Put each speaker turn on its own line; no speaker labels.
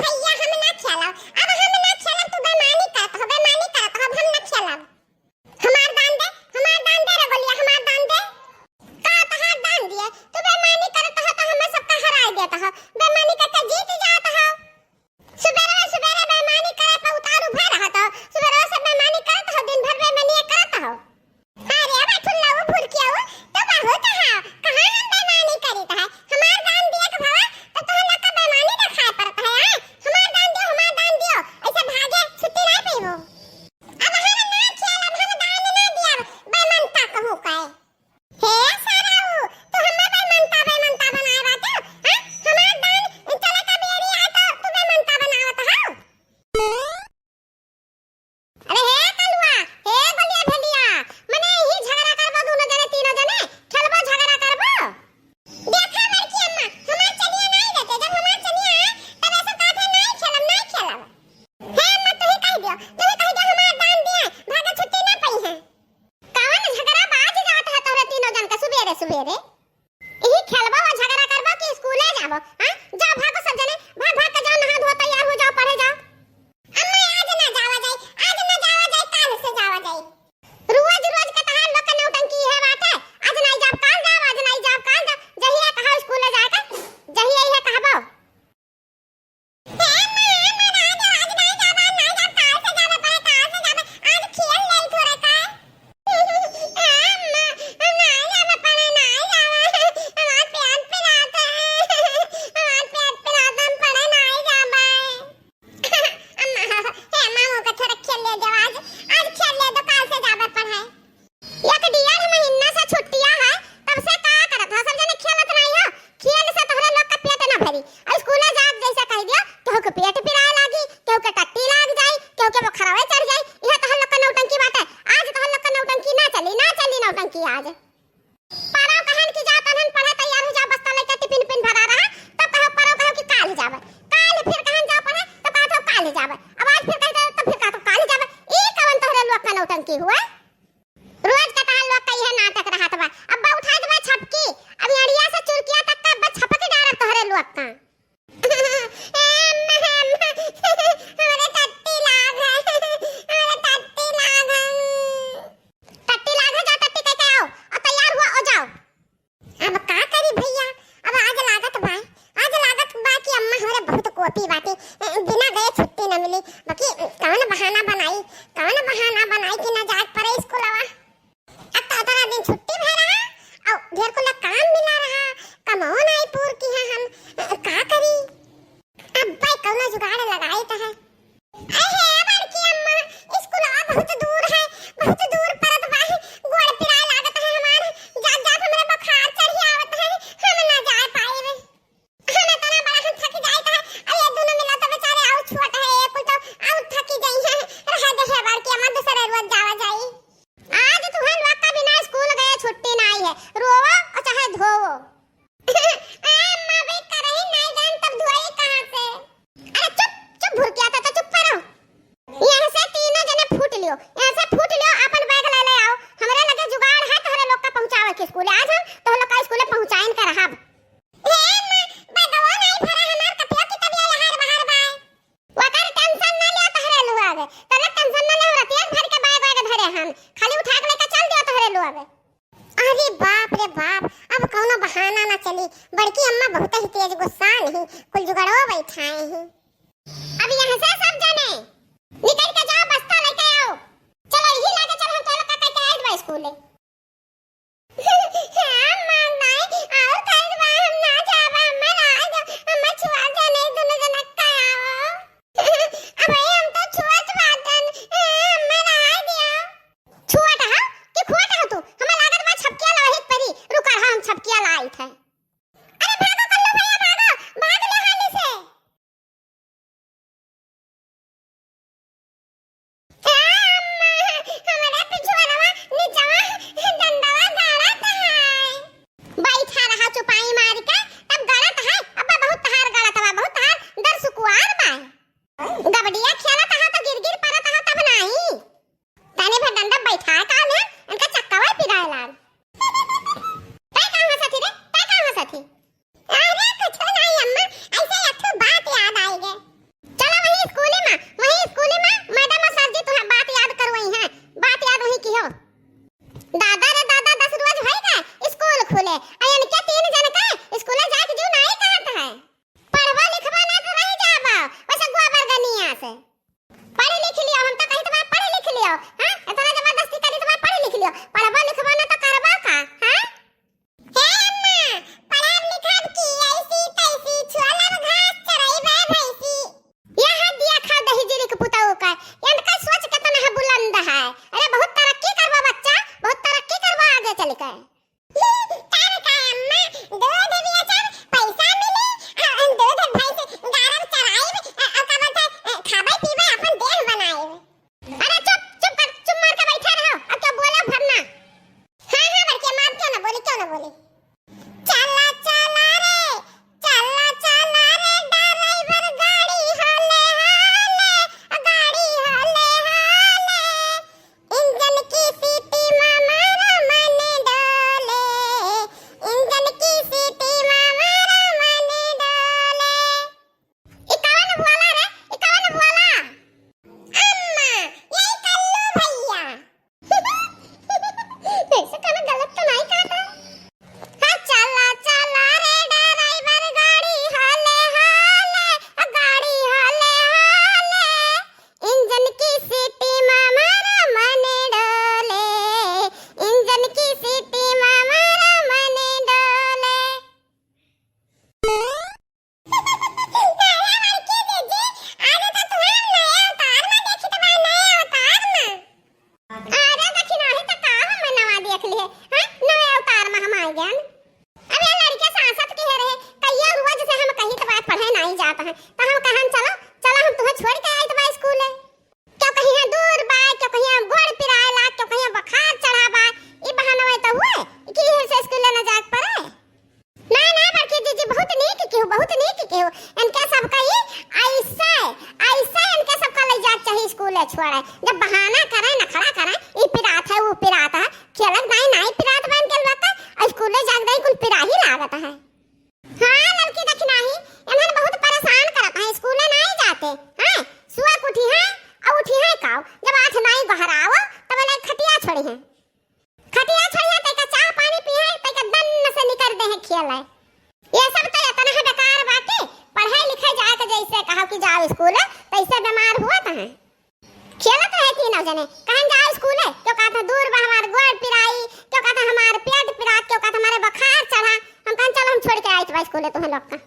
भैया हम ना खेलब, अब हम ना खेलब, तू बेईमानी करत हो, अब हम ना खेलब। हमार दान दे रे गोलिया, हमार दान दे। का तहार दान दिए, तू बेईमानी करत हो तो हमें सबका हराय देत हो, बेईमानी करके जीत जात हो। सुबेरे बेईमानी करे पे उतारू भर रहत हो, सुबेरे से बेईमानी करत हो, दिन भर बेईमानी करत हो। अरे बाठुल्ला वो भूल किया हो तो बहुत है, कहां हम बेईमानी करीत है, हमार दान दिए के भवा तो तोहर लोग का बेईमानी दिखाई पड़त है। हमार दान दियो, ऐसे भागे छुट्टी ना पीबो। अब हम ना खेलब, हम दान ना दिया, बेईमानता कहू काए। हे साराऊ, तू हमें बेईमानता बनाए बात, हां हमार दान चले का बेरी आ तो तू बेईमानता बनावत हो। अरे हे कलुआ, हे गोलिया भेलिया, मने ही झगड़ा करबो, दोनों जने तीनों जने खेलबो, झगड़ा करबो। देखा बड़की अम्मा, हमार चनिया नहीं देते, जब हमार चनिया है तब ऐसा कहते नहीं खेलब। हे अम्मा तू ही कह दियो हमार दान दिए, भागे छुट्टी ना पई है। कौन झगड़ा बाज जात है तोरे तीनों जन का सुबेरे यही खेलबो और झगड़ा करबो कि स्कूले जाबो, हां जाओ भागो सब जने, भाग के जाओ, नहा धो तैयार हो जाओ, पढ़े जाओ। अम्मा आज ना जावा जाए, काल से जावा जाए। रोज के तहार लोग के नौटंकी है बात है, आज नहीं जाब काल जाओ, आज नहीं जाब काल जाओ, जहिया कहा स्कूल जाके जहिया ये कहबो। हे अम्मा ना जाओ, आज नहीं जाब काल से जाबे, आज खेल ले थोड़े का। अम्मा हम नहीं जाबे पढ़े, नहीं जाबे, हमार पेट पिराता है, हमार पेट पिराता, हम पढ़े नहीं जाबे। अम्मा हे मामू का थोड़ा खेल ले जाओ, आज खेल ले दो, काल से जाबे पढ़े। एक डियर महीना से छुट्टियां है, तब से का करत हो, सब जने खेलत नहीं हो, खेल से तोहरे लोग का पेट ना भरी, और स्कूल जात जैसे कह दियो, केहू के पेट पिराए लागी, केहू के टट्टी लाग जाई, केहू के बुखारवे चढ़ जाई, यह तोहर लोग का नौटंकी बात है। आज तोहर लोग का नौटंकी ना चली नौटंकी आज। पढ़ो कहन की जात हन, पढ़े तैयार हो जा, बस्ता लेके टिफिन भरा रहा, तब कहो कि काल जावे, काल फिर कहन जाओ पढ़े तो कहत हो काल जावे, अब आज फिर कहते तो फिर कहत हो काल जावे। ई कवन तोहरे लोग का नौटंकी हुआ? रोज का तहार लोग का यह नाटक रहत बा। अब्बा उठा देबा छपकी, अब अड़िया से चुरकिया तक का अब्बा छपक डालत तोहरे लोग का। हमारे टट्टी लाग है, टट्टी लाग है, जा टट्टी कह के आओ और तैयार हुआ हो जाओ। अब का करी भैया, अब आज लागत बा कि अम्मा हमारे बहुत कोपी बाटी, बिना गए छुट्टी न मिली, बाकी कौन बहाना बनाई कि ना जात पड़े स्कूलवा। अब तो इतना दिन छुट्टी भर रहा और ढेर को काम मिला रहा, कमौन आई पूर की है, हम का करी। अब भाई कौनो जुगाड़ लगाई तो है। अहे बड़की अम्मा, स्कूलवा बहुत दूर परत बा, गोड़ पिराए लागत है हमार, जात हमरे बुखार चढ़ी आवत है, हम ना जा पाएबे। हम इतना बड़ा हम थक जाइत है, अरे दोनों मिला तो बेचारे आउ छोट है, कुल तो आउ थकी जाई है, रह दे है बड़की अम्मा, दूसरे रोज जावा जाई। आज तुहन लोग का बिना स्कूल गए छुट्टी नहीं है, रोवो और चाहे धोवो। अम्मा भी करही नहीं जान तब धोई कहां से। अरे चुप भुरकिया था तो चुप रहो। यहां से तीनों जने फूट लियो, अपन बैग ले आओ, हमरे लगे जुगाड़ है तोहरे लोग का पहुंचावे के स्कूल। आज हम तोहरे लोग का स्कूल पहुंचाइन कर रहब। हे अम्मा बैगवा नहीं भरा, हमार कपिया की तबिया यहां बाहर बाय, वकर टेंशन ना लियो तोहरे लोग, तले टेंशन ना ले, रतिया भर के बैग धरे हम, खाली उठा के लेके चल दियो तोहरे लोग। अरे बाप रे बाप, अब कौनो बहाना ना चली, बड़की अम्मा बहुत ही तेज गुस्सा नहीं, कुल जुगाड़ो बैठाए हैं। अब यहाँ से सब जने निकल के जाओ, बस्ता लेके आओ, चलो यही लेके चल, हम तो लोग का कहते हैं बा स्कूल। अम्मा नहीं और कल बा हम ना जाबा, अम्मा ना जा, अम्मा छुआ जाने दोनों जना का आओ। अब हम तो छुआत बातन, अम्मा ना दियो। छुआत हा कि खुआत हा तू, हमें लागत बा छपकिया लाहित परी, रुक रहा हम छपकिया लाई थे। अरे भागो कल्लू भैया, भाग ले हाली से। अम्मा हमारे पिछुआ नीचे तो हम कहन चलो चलो हम तुम्हें छोड़ के आइत बा स्कूल क्यों कहीं है दूर बा क्यों कहीं हम गोड़ पिरायला क्यों कहीं बुखार चढ़ा बा ई बहाना में तो हुए कि से स्कूल न जाक पड़े ना ना बड़की दीदी बहुत नीक केहू इनके सबका ये ऐसा इनके सबका ले जाक चाहिए स्कूल छोड़े जब बहाना करे न खड़ा करे ई पिरात है वो पिरात है खेलक नहीं पिरात बन के लता स्कूल जाक दई कुल पिरा ही लागत है हां लड़की देखना ही इन्हन बहुत परेशान करत है स्कूल नहीं जाते हैं सुआ उठी है और उठी है काओ जब आठ नहीं बहराओ तब ले खटिया छोड़ी है तैका चाय पानी पिए तैका दन से निकर दे है खेल है ये सब तो इतना है बेकार बाकी पढ़ाई लिखाई जाए के जैसे कहा कि जाओ स्कूल तैसे बीमार हुआ था खेलत है तीनों जने कहां जाओ स्कूल क्यों कहता दूर बा हमार गोड़ पिराई क्यों कहता हमार पेट पिरात क्यों कहता हमारे बुखार चढ़ा हम कहां चलो हम छोड़ के आए स्कूल तुम्हें लोग का